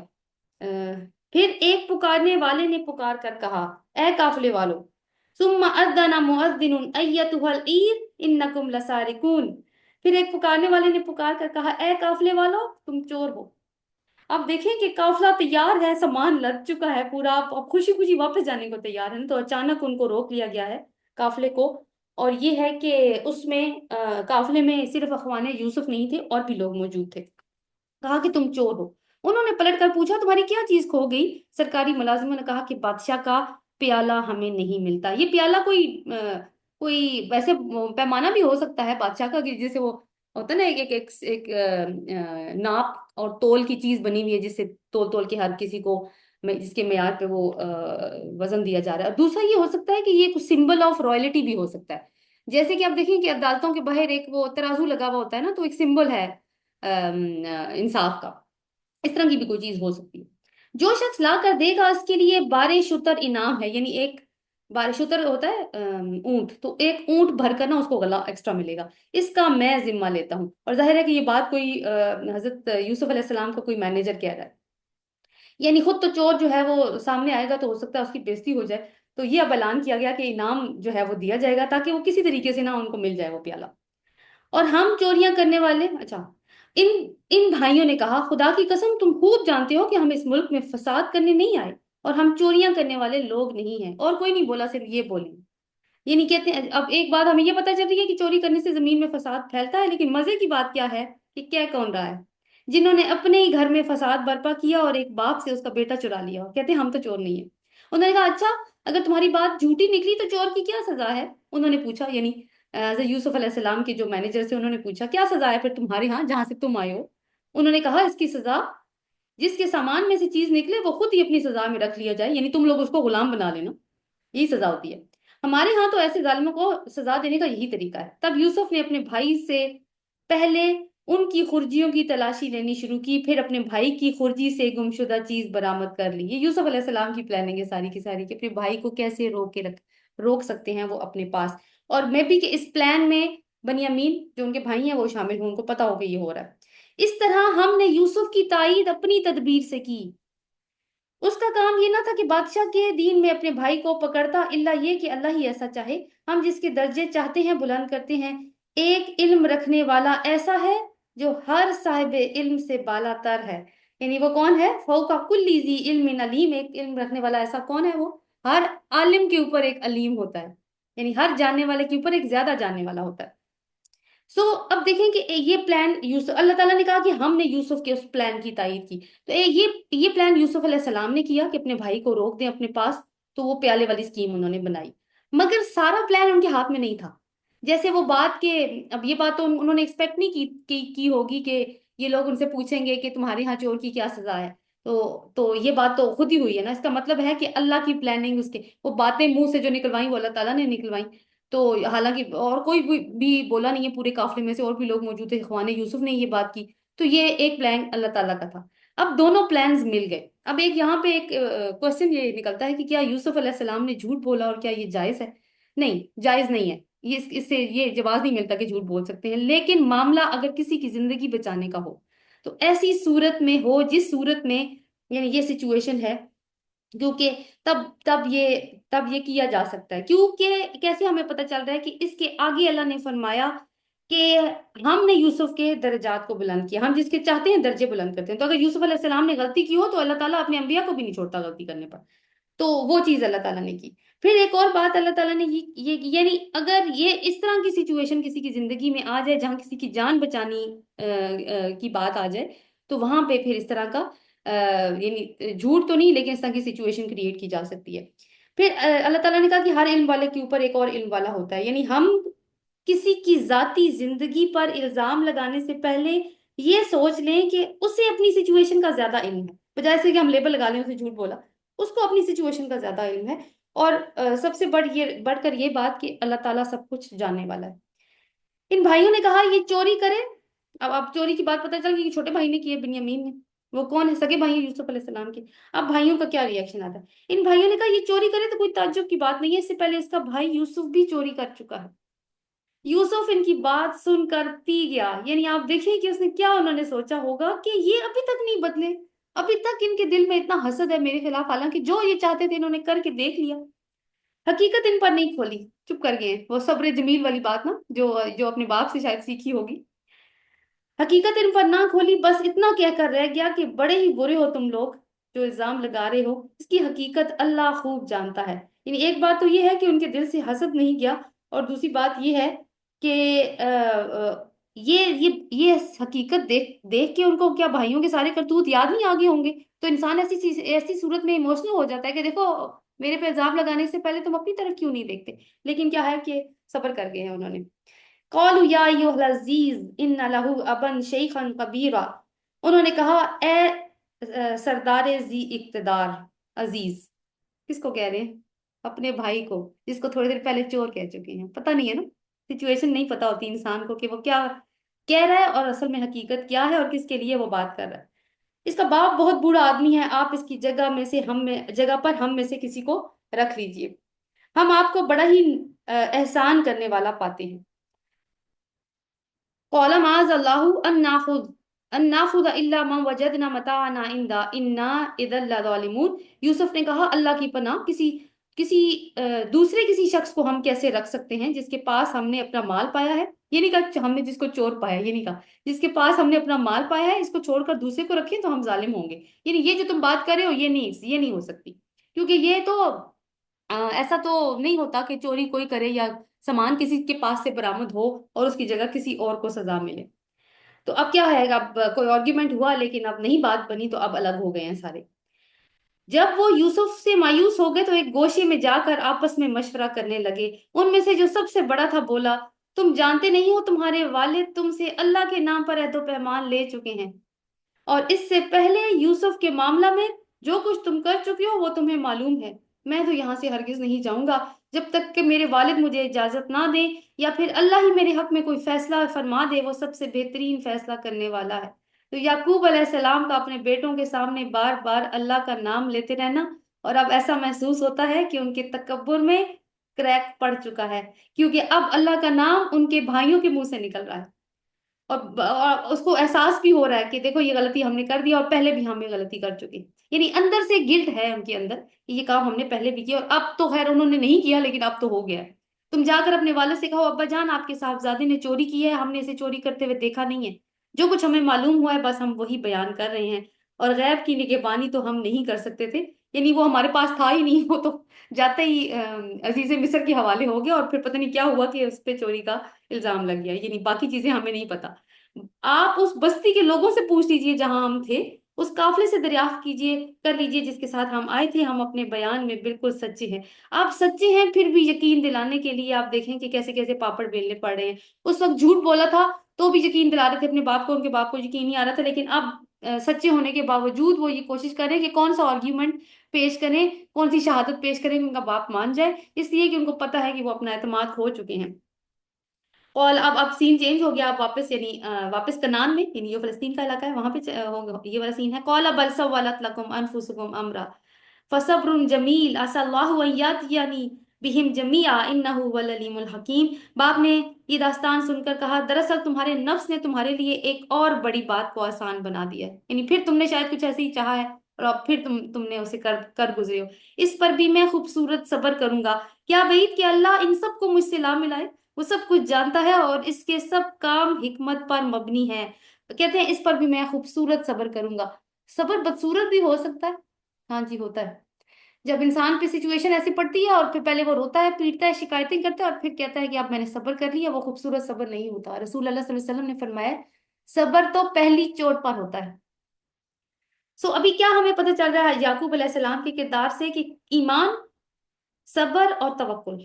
پھر ایک پکارنے والے نے پکار کر کہا، اے قافلے والو، ثم اذن مؤذن ایتها العیر انکم لسارقون۔ پھر ایک پکارنے والے نے پکار کر کہا، اے قافلے والو تم چور ہو۔ اب دیکھیں کہ قافلہ تیار ہے، سامان لد چکا ہے پورا، اب خوشی خوشی واپس جانے کو تیار ہے، تو اچانک ان کو روک لیا گیا ہے قافلے کو، اور یہ ہے کہ اس میں قافلے میں صرف اخوان یوسف نہیں تھے، اور بھی لوگ موجود تھے۔ کہا کہ تم چور ہو۔ انہوں نے پلٹ کر پوچھا تمہاری کیا چیز کھو گئی؟ سرکاری ملازموں نے کہا کہ بادشاہ کا پیالہ ہمیں نہیں ملتا۔ یہ پیالہ کوئی ویسے پیمانہ بھی ہو سکتا ہے بادشاہ کا، کہ جیسے وہ ہوتا ہے نا ایک ناپ اور تول کی چیز بنی ہوئی ہے، جس سے تول تول کے ہر کسی کو جس کے معیار پہ وہ وزن دیا جا رہا ہے۔ اور دوسرا یہ ہو سکتا ہے کہ یہ کچھ سمبل آف رائلٹی بھی ہو سکتا ہے، جیسے کہ آپ دیکھیں کہ عدالتوں کے باہر ایک وہ ترازو لگا ہوا ہوتا ہے نا، تو ایک سمبل ہے انصاف کا، اس طرح کی بھی کوئی چیز ہو سکتی ہے۔ جو شخص لا کر دے گا اس کے لیے بارے شتر انعام ہے، یعنی ایک بارے شتر ہوتا ہے اونٹ، تو ایک اونٹ بھر کر نا اس کو غلہ ایکسٹرا ملے گا، اس کا میں ذمہ لیتا ہوں۔ اور ظاہر ہے کہ یہ بات کوئی حضرت یوسف علیہ السلام کا کوئی مینیجر کہہ رہا ہے، یعنی خود تو چور جو ہے وہ سامنے آئے گا تو ہو سکتا ہے اس کی بےزتی ہو جائے، تو یہ اب اعلان کیا گیا کہ انعام جو ہے وہ دیا جائے گا تاکہ وہ کسی طریقے سے نا ان کو مل جائے وہ پیالہ۔ اور ہم چوریاں کرنے والے، اچھا، ان ان بھائیوں نے کہا خدا کی قسم تم خوب جانتے ہو کہ ہم اس ملک میں فساد کرنے نہیں آئے، اور ہم چوریاں کرنے والے لوگ نہیں ہیں۔ اور کوئی نہیں بولا، صرف یہ بولی، یعنی کہتے ہیں اب ایک بات ہمیں یہ پتہ چل رہی ہے کہ چوری کرنے سے زمین میں فساد پھیلتا ہے، لیکن مزے کی بات کیا ہے کہ کہہ کون رہا ہے؟ جنہوں نے اپنے ہی گھر میں فساد برپا کیا اور ایک باپ سے اس کا بیٹا چرا لیا، کہتے ہیں ہم تو چور نہیں ہیں۔ انہوں نے کہا اچھا، اگر تمہاری بات جھوٹی نکلی تو چور کی کیا سزا ہے؟ انہوں نے پوچھا، یعنی حضرت یوسف علیہ السلام کے جو مینیجر تھے انہوں نے پوچھا کیا سزا ہے پھر تمہارے ہاں جہاں سے تم آئے ہو؟ انہوں نے کہا اس کی سزا، جس کے سامان میں سے چیز نکلے وہ خود ہی اپنی سزا میں رکھ لیا جائے، یعنی تم لوگ اس کو غلام بنا لینا، یہی سزا ہوتی ہے۔ ہمارے ہاں تو ایسے ظالموں کو سزا دینے کا یہی طریقہ ہے۔ تب یوسف نے اپنے بھائی سے پہلے ان کی خرجیوں کی تلاشی لینی شروع کی، پھر اپنے بھائی کی خرجی سے گمشدہ چیز برآمد کر لی۔ یہ یوسف علیہ السلام کی پلاننگ ہے ساری کی ساری، کہ اپنے بھائی کو کیسے روک سکتے ہیں وہ اپنے پاس، اور میں بھی کہ اس پلان میں بنیامین جو ان کے بھائی ہیں وہ شامل ہوں، ان کو پتا ہو کہ یہ ہو رہا ہے۔ اس طرح ہم نے یوسف کی تائید اپنی تدبیر سے کی۔ اس کا کام یہ نہ تھا کہ بادشاہ کے دین میں اپنے بھائی کو پکڑتا، اللہ یہ کہ اللہ ہی ایسا چاہے، ہم جس کے درجے چاہتے ہیں بلند کرتے ہیں۔ ایک علم رکھنے والا ایسا ہے جو ہر صاحب علم سے بالا تر ہے۔ یعنی وہ کون ہے؟ فوق کل ذی علم علیم، ایک علم رکھنے والا ایسا کون ہے؟ وہ ہر عالم کے اوپر ایک علیم ہوتا ہے، یعنی ہر جاننے والے کے اوپر ایک زیادہ جاننے والا ہوتا ہے۔ اب دیکھیں کہ یہ پلان یوسف، اللہ تعالیٰ نے کہا کہ ہم نے یوسف کے اس پلان کی تائید کی، تو یہ پلان یوسف علیہ السلام نے کیا کہ اپنے بھائی کو روک دیں اپنے پاس، تو وہ پیالے والی اسکیم انہوں نے بنائی، مگر سارا پلان ان کے ہاتھ میں نہیں تھا۔ جیسے وہ بات کہ اب یہ بات تو انہوں نے ایکسپیکٹ نہیں کی ہوگی کہ یہ لوگ ان سے پوچھیں گے کہ تمہارے ہاں چور کی کیا سزا ہے، تو یہ بات تو خود ہی ہوئی ہے نا، اس کا مطلب ہے کہ اللہ کی پلاننگ، اس کے وہ باتیں منہ سے جو نکلوائیں وہ اللہ تعالیٰ نے نکلوائیں۔ تو حالانکہ اور کوئی بھی بولا نہیں ہے، پورے قافلے میں سے اور بھی لوگ موجود تھے، اخوان یوسف نے یہ بات کی، تو یہ ایک پلان اللہ تعالیٰ کا تھا۔ اب دونوں پلانز مل گئے۔ اب یہاں پہ ایک کوشچن یہ نکلتا ہے کہ کیا یوسف علیہ السلام نے جھوٹ بولا اور کیا یہ جائز ہے؟ نہیں، جائز نہیں ہے، یہ اس سے یہ جواز نہیں ملتا کہ جھوٹ بول سکتے ہیں، لیکن معاملہ اگر کسی کی زندگی بچانے کا ہو تو ایسی صورت میں ہو جس صورت میں، یعنی یہ سچویشن ہے، کیونکہ تب تب یہ کیا جا سکتا ہے، کیونکہ کیسے ہمیں پتہ چل رہا ہے کہ اس کے آگے اللہ نے فرمایا کہ ہم نے یوسف کے درجات کو بلند کیا، ہم جس کے چاہتے ہیں درجے بلند کرتے ہیں۔ تو اگر یوسف علیہ السلام نے غلطی کی ہو تو اللہ تعالیٰ اپنے انبیاء کو بھی نہیں چھوڑتا غلطی کرنے پر، تو وہ چیز اللہ تعالیٰ نے کی۔ پھر ایک اور بات اللہ تعالیٰ نے یعنی اگر یہ اس طرح کی سچویشن کسی کی زندگی میں آ جائے جہاں کسی کی جان بچانی کی بات آ جائے، تو وہاں پہ پھر اس طرح کا یعنی جھوٹ تو نہیں لیکن اس طرح کی سچویشن کریٹ کی جا سکتی ہے۔ پھر اللہ تعالیٰ نے کہا کہ ہر علم والے کے اوپر ایک اور علم والا ہوتا ہے، یعنی ہم کسی کی ذاتی زندگی پر الزام لگانے سے پہلے یہ سوچ لیں کہ اسے اپنی سچویشن کا زیادہ علم ہے، بجائے سے کہ ہم لیبل لگا لیں اسے جھوٹ بولا، اس کو اپنی سچویشن کا زیادہ علم ہے۔ اور سب سے بڑھ کر یہ بات کہ اللہ تعالیٰ سب کچھ جاننے والا ہے۔ ان بھائیوں نے کہا یہ چوری کرے، اب چوری کی بات پتہ چل گئی کہ چھوٹے بھائی نے کی ہے، بنیامین نے، وہ کون ہے؟ سگے بھائی ہیں یوسف علیہ السلام کے۔ اب بھائیوں کا کیا ری ایکشن آتا ہے؟ ان بھائیوں نے کہا یہ چوری کرے تو کوئی تعجب کی بات نہیں ہے، اس سے پہلے اس کا بھائی یوسف بھی چوری کر چکا ہے۔ یوسف ان کی بات سن کر پی گیا، یعنی آپ دیکھیں کہ اس نے کیا انہوں نے سوچا ہوگا کہ یہ ابھی تک نہیں بدلے، ابھی تک ان کے دل میں اتنا حسد ہے میرے خلاف، حالانکہ جو یہ چاہتے تھے انہوں نے کر کے دیکھ لیا۔ حقیقت ان پر نہیں کھولی، چپ کر گئے، وہ صبر جمیل والی بات نا جو اپنے باپ سے شاید سیکھی ہوگی۔ حقیقت ان پر نہ کھولی، بس اتنا کہہ کر رہ گیا کہ بڑے ہی برے ہو تم لوگ جو الزام لگا رہے ہو، اس کی حقیقت اللہ خوب جانتا ہے۔ یعنی ایک بات تو یہ ہے کہ ان کے دل سے حسد نہیں گیا، اور دوسری بات یہ ہے کہ یہ حقیقت دیکھ دیکھ کے ان کو کیا بھائیوں کے سارے کرتوت یاد نہیں آگے ہوں گے؟ تو انسان ایسی صورت میں ایموشنل ہو جاتا ہے کہ دیکھو میرے پہ الزام لگانے سے پہلے تم اپنی طرف کیوں نہیں دیکھتے؟ لیکن کیا ہے کہ صبر کر گئے ہیں انہوں نے۔ قالوا یا ایھا العزیز ان لہ ابا شیخا کبیرا، انہوں نے کہا اے سردار ذی اقتدار عزیز، کس کو کہہ رہے ہیں؟ اپنے بھائی کو، جس کو تھوڑی دیر پہلے چور کہہ چکے ہیں۔ پتہ نہیں ہے نا، سچویشن نہیں پتہ ہوتی انسان کو کہ وہ کیا کہہ رہا ہے اور اصل میں حقیقت کیا ہے اور کس کے لیے وہ بات کر رہا ہے۔ اس کا باپ بہت بوڑھا آدمی ہے، آپ اس کی جگہ پر ہم میں سے کسی کو رکھ لیجئے، ہم آپ کو بڑا ہی احسان کرنے والا پاتے ہیں۔ قال معاذ اللہ ان ناخذ الا من وجدنا متاعنا عنده انا اذا لظالمون، یوسف نے کہا اللہ کی پناہ، دوسرے کسی شخص کو ہم کیسے رکھ سکتے ہیں جس کے پاس ہم نے اپنا مال پایا ہے؟ یہ نہیں کہا ہم نے جس کو چور پایا، یہ نہیں کہا جس کے پاس ہم نے اپنا مال پایا ہے اس کو چھوڑ کر دوسرے کو رکھیں تو ہم ظالم ہوں گے۔ یعنی یہ جو تم بات کر رہے ہو یہ نہیں ہو سکتی، کیونکہ یہ تو ایسا تو نہیں ہوتا کہ چوری کوئی کرے یا سامان کسی کے پاس سے برآمد ہو اور اس کی جگہ کسی اور کو سزا ملے۔ تو اب کیا ہے، اب کوئی آرگیومنٹ ہوا لیکن اب نہیں بات بنی، تو اب الگ ہو گئے ہیں سارے۔ جب وہ یوسف سے مایوس ہو گئے تو ایک گوشے میں جا کر آپس میں مشورہ کرنے لگے۔ ان میں سے جو سب سے بڑا تھا بولا، تم جانتے نہیں ہو تمہارے والد تم سے اللہ کے نام پر عہد و پیمان لے چکے ہیں، اور اس سے پہلے یوسف کے معاملہ میں جو کچھ تم کر چکے ہو وہ تمہیں معلوم ہے۔ میں تو یہاں سے ہرگز نہیں جاؤں گا جب تک کہ میرے والد مجھے اجازت نہ دیں، یا پھر اللہ ہی میرے حق میں کوئی فیصلہ فرما دے، وہ سب سے بہترین فیصلہ کرنے والا ہے۔ تو یعقوب علیہ السلام کا اپنے بیٹوں کے سامنے بار بار اللہ کا نام لیتے رہنا، اور اب ایسا محسوس ہوتا ہے کہ ان کے تکبر میں کریک پڑ چکا ہے، کیونکہ اب اللہ کا نام ان کے بھائیوں کے منہ سے نکل رہا ہے، اور اس کو احساس بھی ہو رہا ہے کہ دیکھو یہ غلطی ہم نے کر دی، اور پہلے بھی ہم یہ غلطی کر چکے، یعنی اندر سے گلٹ ہے ان کے اندر کہ یہ کام ہم نے پہلے بھی کیا، اور اب تو خیر انہوں نے نہیں کیا لیکن اب تو ہو گیا ہے۔ تم جا کر اپنے والد سے کہو، ابا جان آپ کے صاحبزادے نے چوری کی ہے، ہم نے اسے چوری کرتے ہوئے دیکھا نہیں ہے، جو کچھ ہمیں معلوم ہوا ہے بس ہم وہی بیان کر رہے ہیں، اور غیب کی نگہبانی تو ہم نہیں کر سکتے تھے، یعنی وہ ہمارے پاس تھا ہی نہیں، وہ تو جاتے ہی عزیز مصر کے حوالے ہو گیا، اور پھر پتہ نہیں کیا ہوا کہ اس پہ چوری کا الزام لگ گیا، یعنی باقی چیزیں ہمیں نہیں پتا۔ آپ اس بستی کے لوگوں سے پوچھ لیجئے جہاں ہم تھے، اس قافلے سے دریافت کیجئے کر لیجئے جس کے ساتھ ہم آئے تھے، ہم اپنے بیان میں بالکل سچے ہیں۔ آپ سچے ہیں پھر بھی یقین دلانے کے لیے آپ دیکھیں کہ کیسے کیسے پاپڑ بیلنے پڑ رہے ہیں۔ اس وقت جھوٹ بولا تھا تو بھی یقین دلا رہے تھے اپنے باپ کو، ان کے باپ کو یقین نہیں آ رہا تھا، لیکن اب سچے ہونے کے باوجود وہ یہ کوشش کریں کہ کون سا آرگیومنٹ پیش کریں، کون سی شہادت پیش کریں کہ ان کا باپ مان جائے، اس لیے کہ ان کو پتا ہے کہ وہ اپنا اعتماد کھو چکے ہیں۔ اور اب سین چینج ہو گیا، اب واپس یعنی واپس کنعان میں، یعنی جو فلسطین کا علاقہ ہے وہاں پہ یہ والا سین ہے۔ قال بل سولت لكم انفسكم امرا فصبر جمیل عسى الله ان ياتيني بهم جميعا انه هو العليم الحكيم۔ باپ نے یہ داستان سن کر کہا، دراصل تمہارے نفس نے تمہارے لیے ایک اور بڑی بات کو آسان بنا دیا ہے، یعنی پھر تم نے شاید کچھ ایسے ہی چاہا ہے اور اب پھر تم نے اسے کر گزرے ہو، اس پر بھی میں خوبصورت صبر کروں گا۔ کیا بعید کہ اللہ ان سب کو مجھ سے لا ملائے، وہ سب کچھ جانتا ہے اور اس کے سب کام حکمت پر مبنی ہے۔ کہتے ہیں اس پر بھی میں خوبصورت صبر کروں گا۔ صبر بدصورت بھی ہو سکتا ہے، ہاں جی ہوتا ہے، جب انسان پہ سچویشن ایسی پڑتی ہے اور پھر پہلے وہ روتا ہے پیٹتا ہے شکایتیں کرتا ہے اور پھر کہتا ہے کہ اب میں نے صبر کر لیا، وہ خوبصورت صبر نہیں ہوتا۔ رسول اللہ صلی اللہ علیہ وسلم نے فرمایا صبر تو پہلی چوٹ پر ہوتا ہے۔ ابھی کیا ہمیں پتہ چل رہا ہے یعقوب علیہ السلام کے کردار سے، کہ ایمان، صبر اور توکل۔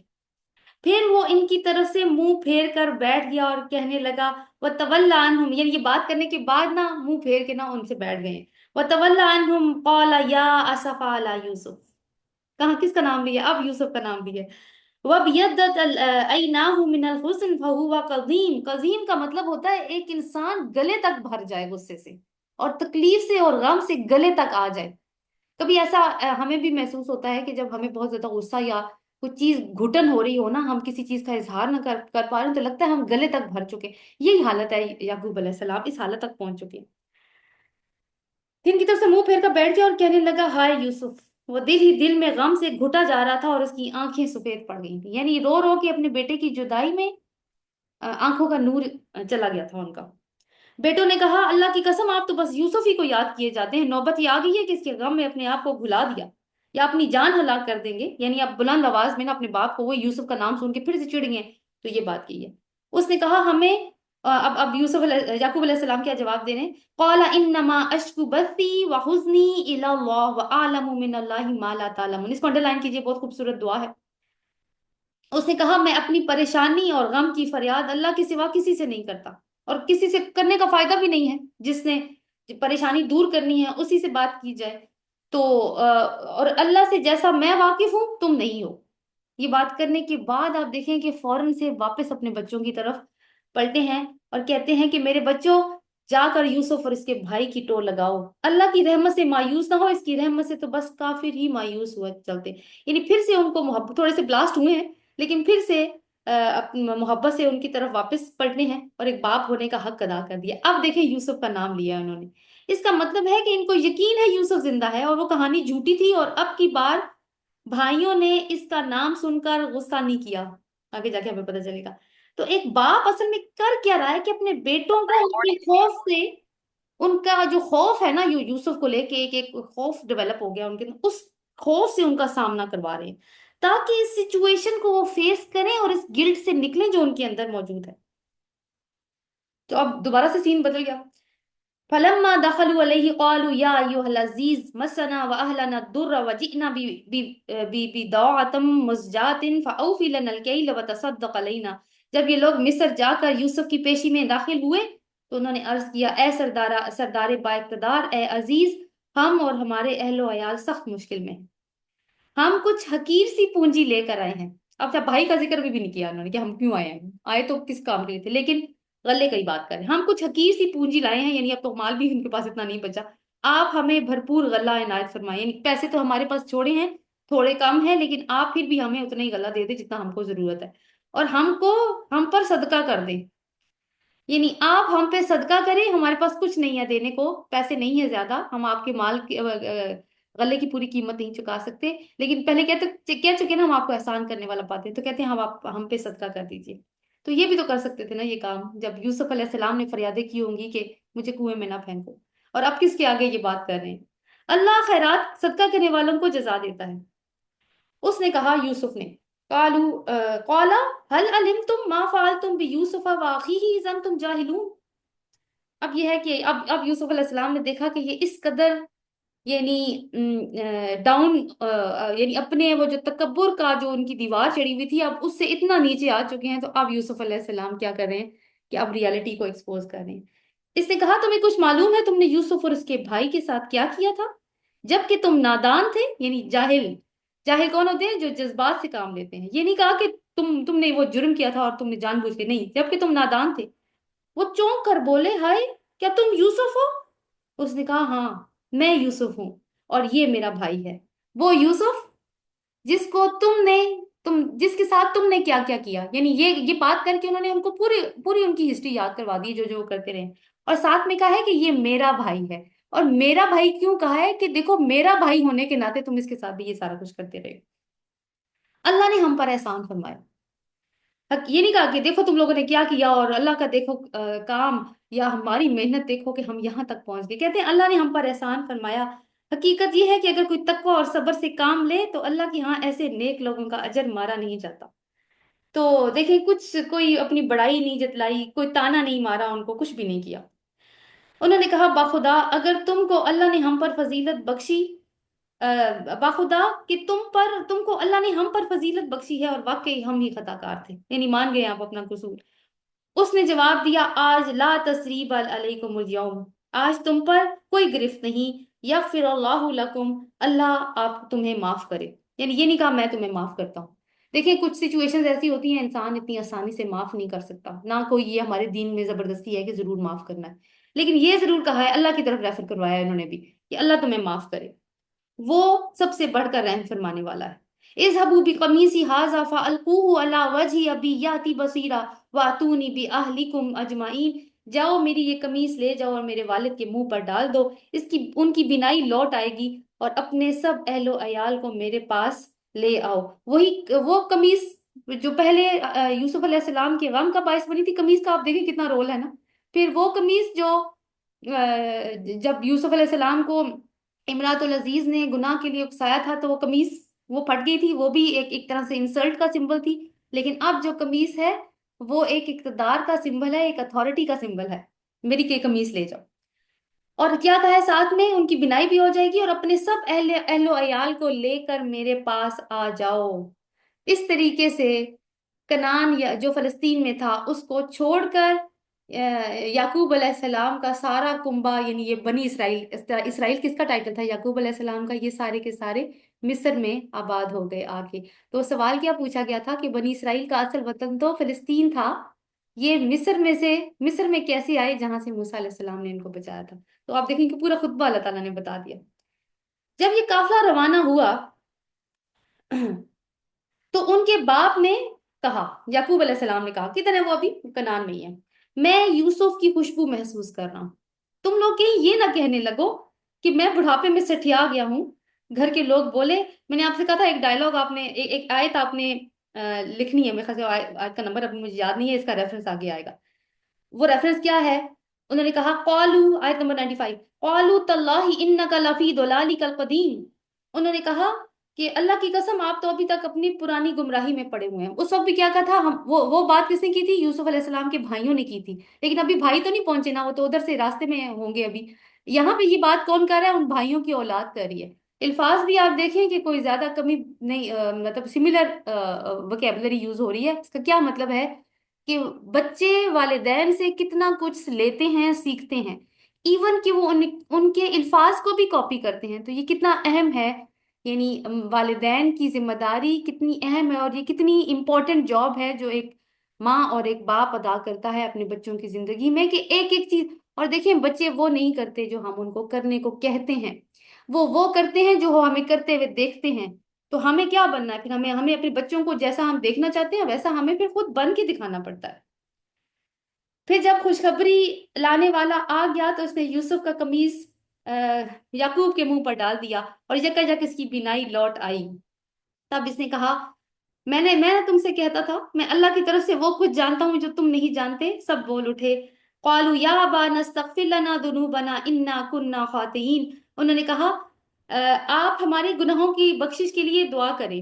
پھر وہ ان کی طرف سے منہ پھیر کر بیٹھ گیا اور کہنے لگا وَتَوَلَّ عَنْهُمْ، یعنی یہ بات کرنے کے بعد نہ منہ پھیر کے نہ ان سے بیٹھ گئے۔ وَتَوَلَّ عَنْهُمْ قَالَ يَا أَسَفَ عَلَى يُوسُف، کہاں کس کا نام لیا؟ اب یوسف کا نام لیا۔ وَابْيَضَّتْ عَيْنَاهُ مِنَ الْحُزْنِ فَهُوَ كَظِيمٌ، کظیم کا مطلب ہوتا ہے ایک انسان گلے تک بھر جائے غصے سے اور تکلیف سے اور غم سے گلے تک آ جائے۔ کبھی ایسا ہمیں بھی محسوس ہوتا ہے کہ جب ہمیں بہت زیادہ غصہ یا کچھ چیز گھٹن ہو رہی ہو نا، ہم کسی چیز کا اظہار نہ کر پا رہے ہیں، تو لگتا ہے ہم گلے تک بھر چکے ہیں۔ یہی حالت ہے یعقوب علیہ السلام، اس حالت تک پہنچ چکے ہیں۔ دن کی طرف سے منہ پھیر کر بیٹھ گیا اور کہنے لگا ہائے یوسف، وہ دل ہی دل میں غم سے گھٹا جا رہا تھا اور اس کی آنکھیں سفید پڑ گئی تھی، یعنی رو رو کے اپنے بیٹے کی جدائی میں آنکھوں کا نور چلا گیا تھا ان کا۔ بیٹوں نے کہا اللہ کی قسم آپ تو بس یوسف ہی کو یاد کیے جاتے ہیں، نوبت یہ آ گئی ہے کہ اس کے غم میں اپنے آپ کو بھلا دیا یا اپنی جان ہلاک کر دیں گے، یعنی اب بلند آواز میں نا اپنے باپ کو وہ یوسف کا نام سن کے پھر سے چڑ گئے، تو یہ بات کی ہے۔ اس نے کہا ہمیں اب یعقوب علیہ السلام کیا جواب دے رہے ہیں؟ قال انما اشکو بثی وحزنی الی اللہ واعلم من اللہ ما لا تعلمون، اس کو انڈر لائن کیجئے، بہت خوبصورت دعا ہے۔ اس نے کہا میں اپنی پریشانی اور غم کی فریاد اللہ کے سوا کسی سے نہیں کرتا، اور کسی سے کرنے کا فائدہ بھی نہیں ہے، جس نے پریشانی دور کرنی ہے اسی سے بات کی جائے، تو اور اللہ سے جیسا میں واقف ہوں تم نہیں ہو۔ یہ بات کرنے کے بعد آپ دیکھیں کہ فوراً سے واپس اپنے بچوں کی طرف پلٹے ہیں اور کہتے ہیں کہ میرے بچوں جا کر یوسف اور اس کے بھائی کی ٹور لگاؤ، اللہ کی رحمت سے مایوس نہ ہو، اس کی رحمت سے تو بس کافر ہی مایوس ہوئے چلتے، یعنی پھر سے ان کو محبت، تھوڑے سے بلاسٹ ہوئے ہیں لیکن پھر سے محبت سے ان کی طرف واپس پلٹنے ہیں اور ایک باپ ہونے کا حق ادا کر دیا۔ اب دیکھیں یوسف کا نام لیا انہوں نے، اس کا مطلب ہے کہ ان کو یقین ہے یوسف زندہ ہے اور وہ کہانی جھوٹی تھی، اور اب کی بار بھائیوں نے اس کا نام سن کر غصہ نہیں کیا، آگے جا کے ہمیں پتہ چلے گا۔ تو ایک باپ اصل میں کر کیا رہا ہے کہ اپنے بیٹوں کو ان کے خوف سے، ان کا جو خوف ہے نا یوسف کو لے کے ایک خوف ڈیولپ ہو گیا ان کے، اس خوف سے ان کا سامنا کروا رہے ہیں تاکہ اس سچویشن کو وہ فیس کریں اور اس گلٹ سے نکلیں جو ان کے اندر موجود ہے۔ تو اب دوبارہ سے سین بدل گیا۔ فلما دخلوا عليه قالوا يا أيها العزيز مسنا وأهلنا الضر وجئنا بضاعة مزجاة فأوفي لنا الكيل وتصدق علينا. جب یہ لوگ مصر جا کر یوسف کی پیشی میں داخل ہوئے تو انہوں نے عرض کیا، اے سردار با اقتدار، اے عزیز، ہم اور ہمارے اہل و عیال سخت مشکل میں ہیں، ہم کچھ حقیر سی پونجی لے کر آئے ہیں. اب جب بھائی کا ذکر بھی نہیں کیا انہوں نے کہ ہم کیوں آئے ہیں، آئے تو کس کام کے لیے تھے، لیکن غلے کی بات کریں، ہم کچھ حقیر سی پونجی لائے ہیں، یعنی اب تو مال بھی ان کے پاس اتنا نہیں بچا، آپ ہمیں بھرپور غلہ عنایت فرمائیں، یعنی پیسے تو ہمارے پاس چھوڑے ہیں، تھوڑے کم ہیں، لیکن آپ پھر بھی ہمیں اتنا ہی غلہ دے دیں جتنا ہم کو ضرورت ہے، اور ہم پر صدقہ کر دیں، یعنی آپ ہم پہ صدقہ کریں، ہمارے پاس کچھ نہیں ہے دینے کو، پیسے نہیں ہے زیادہ، ہم آپ کے مال کی غلے کی پوری قیمت نہیں چکا سکتے، لیکن پہلے کہہ چکے نا ہم آپ کو احسان کرنے والا پاتے ہیں، تو کہتے ہیں ہم پہ صدقہ کر دیجئے. تو یہ بھی تو کر سکتے تھے نا یہ کام، جب یوسف علیہ السلام نے فریادیں کی ہوں گی کہ مجھے کنویں میں نہ پھینکو، اور اب کس کے آگے یہ بات کر رہے ہیں. اللہ خیرات صدقہ کرنے والوں کو جزا دیتا ہے. اس نے کہا یوسف نے، قال هل علمتم ما فعلتم بيوسف واخيه اذ انتم جاهلون. اب یہ ہے کہ اب یوسف علیہ السلام نے دیکھا کہ یہ اس قدر یعنی ڈاؤن، یعنی اپنے وہ جو تکبر کا جو ان کی دیوار چڑھی ہوئی تھی اب اس سے اتنا نیچے آ چکے ہیں، تو اب یوسف علیہ السلام کیا کر رہے ہیں کہ اب ریالٹی کو ایکسپوز کر رہے ہیں. اس نے کہا تمہیں کچھ معلوم ہے تم نے یوسف اور اس کے بھائی کے ساتھ کیا کیا تھا جب کہ تم نادان تھے، یعنی جاہل. جاہل کون ہوتے ہیں؟ جو جذبات سے کام لیتے ہیں. یہ نہیں کہا کہ تم نے وہ جرم کیا تھا اور تم نے جان بوجھ کے نہیں، جب کہ تم نادان تھے. وہ چونک کر بولے، ہائے کیا تم یوسف ہو؟ اس نے کہا ہاں میں یوسف ہوں اور یہ میرا بھائی ہے، وہ یوسف جس کو جس کے ساتھ تم نے کیا کیا کیا. یعنی یہ بات کر کے انہوں نے ہم کو پوری پوری ان کی ہسٹری یاد کروا دی جو جو وہ کرتے رہے، اور ساتھ میں کہا ہے کہ یہ میرا بھائی ہے. اور میرا بھائی کیوں کہا ہے کہ دیکھو میرا بھائی ہونے کے ناطے تم اس کے ساتھ بھی یہ سارا کچھ کرتے رہے. اللہ نے ہم پر احسان فرمایا. یہ نہیں کہا کہ دیکھو تم لوگوں نے کیا کیا اور اللہ کا دیکھو کام یا ہماری محنت دیکھو کہ ہم یہاں تک پہنچ گئے. کہتے ہیں اللہ نے ہم پر احسان فرمایا. حقیقت یہ ہے کہ اگر کوئی تقوی اور صبر سے کام لے تو اللہ کے ہاں ایسے نیک لوگوں کا اجر مارا نہیں جاتا. تو دیکھیں کوئی اپنی بڑائی نہیں جتلائی، کوئی تانا نہیں مارا ان کو، کچھ بھی نہیں کیا. انہوں نے کہا باخدا اگر تم کو اللہ نے ہم پر فضیلت بخشی، باخدا کہ تم کو اللہ نے ہم پر فضیلت بخشی ہے اور واقعی ہم ہی خطا کار تھے، یعنی مان گئے آپ اپنا قصور. اس نے جواب دیا آج لا تثریب علیکم اليوم، آج تم پر کوئی گرفت نہیں، یغفر اللہ لکم، اللہ آپ تمہیں معاف کرے. یعنی یہ نہیں کہا میں تمہیں معاف کرتا ہوں. دیکھیں کچھ سچویشنز ایسی ہوتی ہیں انسان اتنی آسانی سے معاف نہیں کر سکتا، نہ کوئی یہ ہمارے دین میں زبردستی ہے کہ ضرور معاف کرنا ہے، لیکن یہ ضرور کہا ہے، اللہ کی طرف ریفر کروایا ہے انہوں نے بھی کہ اللہ تمہیں معاف کرے، وہ سب سے بڑھ کر رحم فرمانے والا ہے. اذهبوا بقمیصی ھذا فالقوه علی وجه ابی یاتی بصیرا واتونی باہلکم اجمعین. جاؤ میری یہ قمیص لے جاؤ اور میرے والد کے منہ پر ڈال دو، ان کی بینائی لوٹ آئے گی، اور اپنے سب اہل و عیال کو میرے پاس لے آؤ. وہ قمیص جو پہلے یوسف علیہ السلام کے غم کا باعث بنی تھی، قمیص کا آپ دیکھیں کتنا رول ہے نا. پھر وہ قمیص جو جب یوسف علیہ السلام کو امراۃ العزیز نے گناہ کے لیے اکسایا تھا تو وہ قمیص وہ پھٹ گئی تھی، وہ بھی ایک طرح سے انسلٹ کا سمبل تھی. لیکن اب جو قمیص ہے وہ ایک اقتدار کا سمبل ہے، ایک اتھارٹی کا سمبل ہے. میری کہ قمیص لے جاؤ، اور کیا کہا ہے ساتھ میں ان کی بینائی بھی ہو جائے گی، اور اپنے سب اہل و عیال کو لے کر میرے پاس آ جاؤ. اس طریقے سے کنعان یا جو فلسطین میں تھا اس کو چھوڑ کر یعقوب علیہ السلام کا سارا کنبہ، یعنی یہ بنی اسرائیل، اسرائیل کس کا ٹائٹل تھا؟ یعقوب علیہ السلام کا. یہ سارے کے سارے مصر میں آباد ہو گئے آ کے. تو سوال کیا پوچھا گیا تھا کہ بنی اسرائیل کا اصل وطن تو فلسطین تھا، یہ مصر میں کیسے آئے جہاں سے موسیٰ علیہ السلام نے ان کو بچایا تھا. تو آپ دیکھیں کہ پورا خطبہ اللہ تعالیٰ نے بتا دیا. جب یہ قافلہ روانہ ہوا تو ان کے باپ نے کہا، یعقوب علیہ السلام نے کہا، کدھر ہے وہ؟ ابھی کنعان میں ہی ہے. میں یوسف کی خوشبو محسوس کر رہا ہوں. تم لوگ کہیں یہ نہ کہنے لگو کہ میں بڑھاپے میں سٹھیا گیا ہوں. گھر کے لوگ بولے، میں نے آپ سے کہا تھا ایک ڈائلوگ آپ نے، ایک آیت آپ نے لکھنی ہے، میرے خیال سے آیت کا نمبر اب مجھے یاد نہیں ہے، اس کا ریفرنس آگے آئے گا. وہ ریفرنس کیا ہے؟ انہوں نے کہا قالو، آیت نمبر 95، قالو تاللہ انک لفی ضلالک القدیم. انہوں نے کہا کہ اللہ کی قسم آپ تو ابھی تک اپنی پرانی گمراہی میں پڑے ہوئے ہیں. اس وقت بھی کیا کہا تھا؟ ہم وہ بات کس نے کی تھی؟ یوسف علیہ السلام کے بھائیوں نے کی تھی. لیکن ابھی بھائی تو نہیں پہنچے نا، وہ تو ادھر سے راستے میں ہوں گے ابھی. یہاں پہ یہ بات کون کر رہا ہے؟ ان بھائیوں کی اولاد کر رہی ہے. الفاظ بھی آپ دیکھیں کہ کوئی زیادہ کمی نہیں، مطلب سملر وکیبلری یوز ہو رہی ہے. اس کا کیا مطلب ہے کہ بچے والدین سے کتنا کچھ لیتے ہیں، سیکھتے ہیں، ایون کہ وہ ان کے الفاظ کو بھی کاپی کرتے ہیں. تو یہ کتنا اہم ہے، یعنی والدین کی ذمہ داری کتنی اہم ہے، اور یہ کتنی امپورٹنٹ جاب ہے جو ایک ماں اور ایک باپ ادا کرتا ہے اپنے بچوں کی زندگی میں، کہ ایک ایک چیز. اور دیکھیں بچے وہ نہیں کرتے جو ہم ان کو کرنے کو کہتے ہیں، وہ کرتے ہیں جو وہ ہمیں کرتے ہوئے دیکھتے ہیں. تو ہمیں کیا بننا ہے پھر؟ ہمیں اپنے بچوں کو جیسا ہم دیکھنا چاہتے ہیں ویسا ہمیں پھر خود بن کے دکھانا پڑتا ہے. پھر جب خوشخبری لانے والا آ گیا تو اس نے یوسف کا قمیص یعقوب کے منہ پر ڈال دیا اور یکا اس کی بینائی لوٹ آئی. تب اس نے کہا، میں نے تم سے کہتا تھا، میں اللہ کی طرف سے وہ کچھ جانتا ہوں جو تم نہیں جانتے. سب بول اٹھے، قالوا یا ابانا استغفر لنا ذنوبنا انا كنا خاطئین. انہوں نے کہا آپ ہمارے گناہوں کی بخشش کے لیے دعا کریں،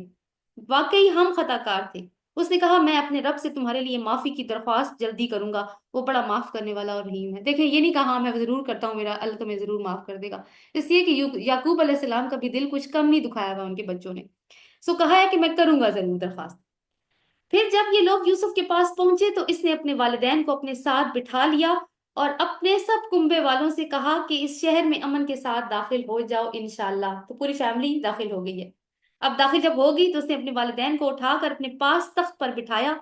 واقعی ہم خطا کار تھے. اس نے کہا میں اپنے رب سے تمہارے لیے معافی کی درخواست جلدی کروں گا، وہ بڑا معاف کرنے والا اور رحیم ہے. دیکھیں یہ نہیں کہا میں ضرور کرتا ہوں، میرا اللہ تمہیں ضرور معاف کر دے گا. اس لیے کہ یعقوب علیہ السلام کا بھی دل کچھ کم نہیں دکھایا ہوا ان کے بچوں نے. سو کہا ہے کہ میں کروں گا ضرور درخواست. پھر جب یہ لوگ یوسف کے پاس پہنچے تو اس نے اپنے والدین کو اپنے ساتھ بٹھا لیا اور اپنے سب کنبے والوں سے کہا کہ اس شہر میں امن کے ساتھ داخل ہو جاؤ انشاءاللہ. تو پوری فیملی داخل ہو گئی ہے. اب داخل جب ہوگی تو اس نے اپنے والدین کو اٹھا کر اپنے پاس تخت پر بٹھایا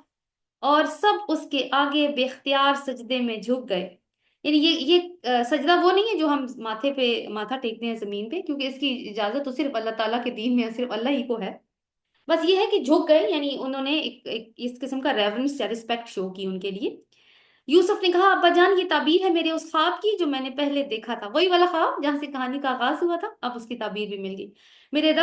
اور سب اس کے آگے بے اختیار سجدے میں جھک گئے. یعنی یہ سجدہ وہ نہیں ہے جو ہم ماتھے پہ ماتھا ٹیکتے ہیں زمین پہ، کیونکہ اس کی اجازت تو صرف اللہ تعالیٰ کے دین میں صرف اللہ ہی کو ہے. بس یہ ہے کہ جھک گئے، یعنی انہوں نے ایک اس قسم کا ریورنس یا رسپیکٹ شو کی ان کے لیے. یوسف نے کہا ابا جان یہ تعبیر ہے میرے اس خواب کی جو میں نے پہلے دیکھا تھا، وہی والا خواب جہاں سے کہانی کا آغاز ہوا تھا. اب اس کی تعبیر بھی مل گئی. میرے رب